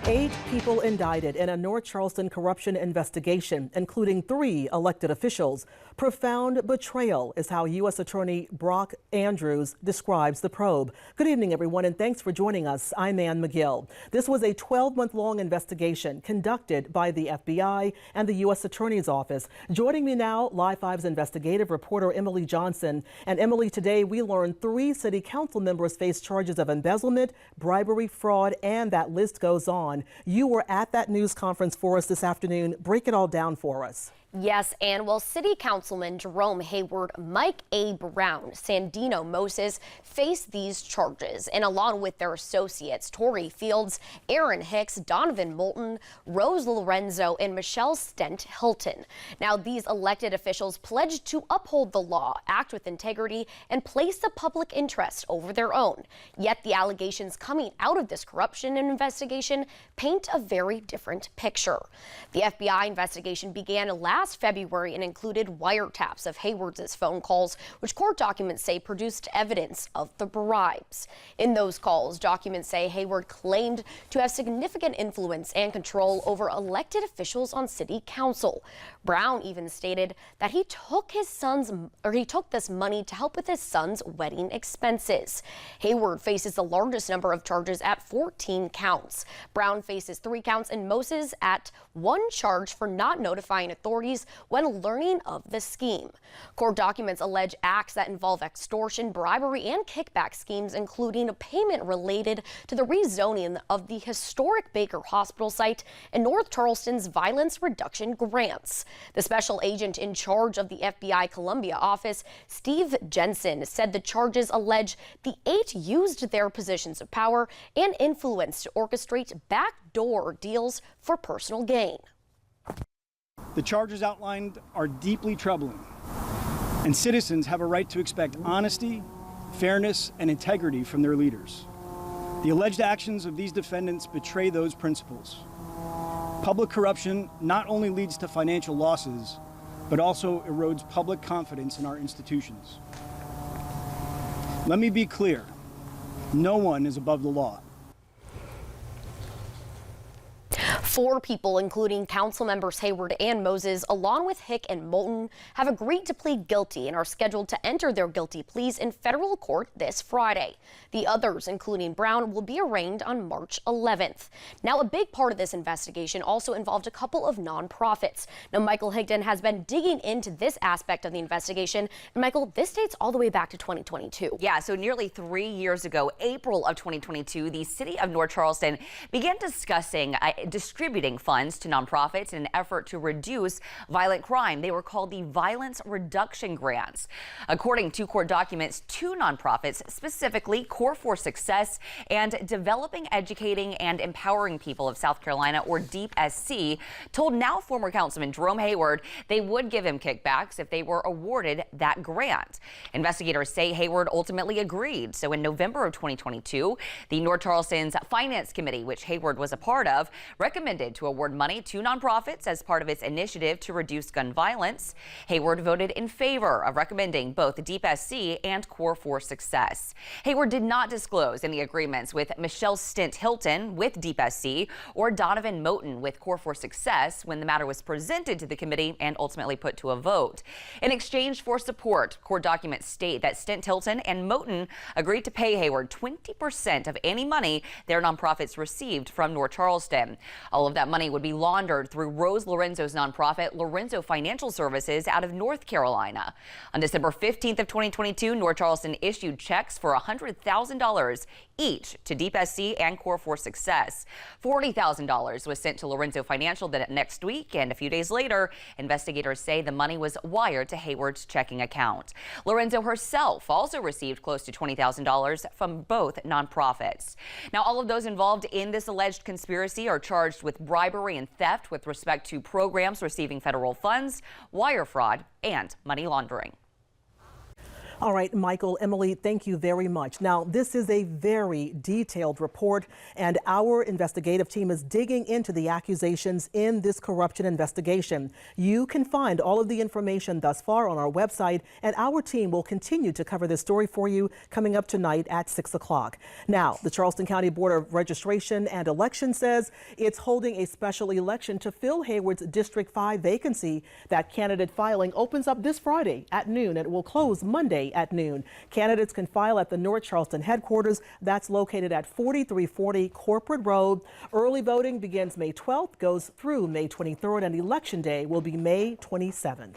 8 people indicted in a North Charleston corruption investigation, including 3 elected officials. Profound betrayal is how U.S. Attorney Brock Andrews describes the probe. Good evening, everyone, and thanks for joining us. I'm Ann McGill. This was a 12-month-long investigation conducted by the FBI and the U.S. Attorney's Office. Joining me now, Live 5's investigative reporter Emily Johnson. And Emily, today we learned 3 city council members face charges of embezzlement, bribery, fraud, and that list goes on. You were at that news conference for us this afternoon. Break it all down for us. Yes, and well, City Councilman Jerome Hayward, Mike A. Brown, Sandino Moses face these charges, and along with their associates, Tori Fields, Aaron Hicks, Donovan Moulton, Rose Lorenzo, and Michelle Stent Hilton. Now, these elected officials pledged to uphold the law, act with integrity, and place the public interest over their own. Yet the allegations coming out of this corruption investigation paint a very different picture. The FBI investigation began last February and included wiretaps of Hayward's phone calls, which court documents say produced evidence of the bribes. In those calls, documents say Hayward claimed to have significant influence and control over elected officials on city council. Brown even stated that he took this money to help with his son's wedding expenses. Hayward faces the largest number of charges at 14 counts. Brown faces 3 counts and Moses at 1 charge for not notifying authorities when learning of the scheme. Court documents allege acts that involve extortion, bribery, and kickback schemes, including a payment related to the rezoning of the historic Baker Hospital site and North Charleston's violence reduction grants. The special agent in charge of the FBI Columbia office, Steve Jensen, said the charges allege the 8 used their positions of power and influence to orchestrate backdoor deals for personal gain. The charges outlined are deeply troubling, and citizens have a right to expect honesty, fairness, and integrity from their leaders. The alleged actions of these defendants betray those principles. Public corruption not only leads to financial losses, but also erodes public confidence in our institutions. Let me be clear, no one is above the law. 4 people, including council members Hayward and Moses, along with Hick and Moulton, have agreed to plead guilty and are scheduled to enter their guilty pleas in federal court this Friday. The others, including Brown, will be arraigned on March 11th. Now, a big part of this investigation also involved a couple of nonprofits. Now, Michael Higdon has been digging into this aspect of the investigation. And Michael, this dates all the way back to 2022. Yeah, so nearly 3 years ago, April of 2022, the city of North Charleston began discussing distributing funds to nonprofits in an effort to reduce violent crime. They were called the Violence Reduction Grants. According to court documents, 2 nonprofits, specifically Core for Success and Developing, Educating, and Empowering People of South Carolina, or Deep SC, told now former Councilman Jerome Hayward they would give him kickbacks if they were awarded that grant. Investigators say Hayward ultimately agreed. So in November of 2022, the North Charleston's Finance Committee, which Hayward was a part of, recommended to award money to nonprofits as part of its initiative to reduce gun violence. Hayward voted in favor of recommending both Deep SC and Core for Success. Hayward did not disclose any agreements with Michelle Stent Hilton with Deep SC or Donovan Moulton with Core for Success when the matter was presented to the committee and ultimately put to a vote. In exchange for support, court documents state that Stent Hilton and Moulton agreed to pay Hayward 20% of any money their nonprofits received from North Charleston. All of that money would be laundered through Rose Lorenzo's nonprofit, Lorenzo Financial Services, out of North Carolina. On December 15th of 2022, North Charleston issued checks for $100,000 each to Deep SC and Core for Success. $40,000 was sent to Lorenzo Financial the next week, and a few days later, investigators say the money was wired to Hayward's checking account. Lorenzo herself also received close to $20,000 from both nonprofits. Now, all of those involved in this alleged conspiracy are charged with bribery and theft with respect to programs receiving federal funds, wire fraud, and money laundering. All right, Michael, Emily, thank you very much. Now, this is a very detailed report, and our investigative team is digging into the accusations in this corruption investigation. You can find all of the information thus far on our website, and our team will continue to cover this story for you coming up tonight at 6 o'clock. Now, the Charleston County Board of Registration and Election says it's holding a special election to fill Hayward's District 5 vacancy. That candidate filing opens up this Friday at noon and it will close Monday at noon. Candidates can file at the North Charleston headquarters. That's located at 4340 Corporate Road. Early voting begins May 12th, goes through May 23rd, and Election Day will be May 27th.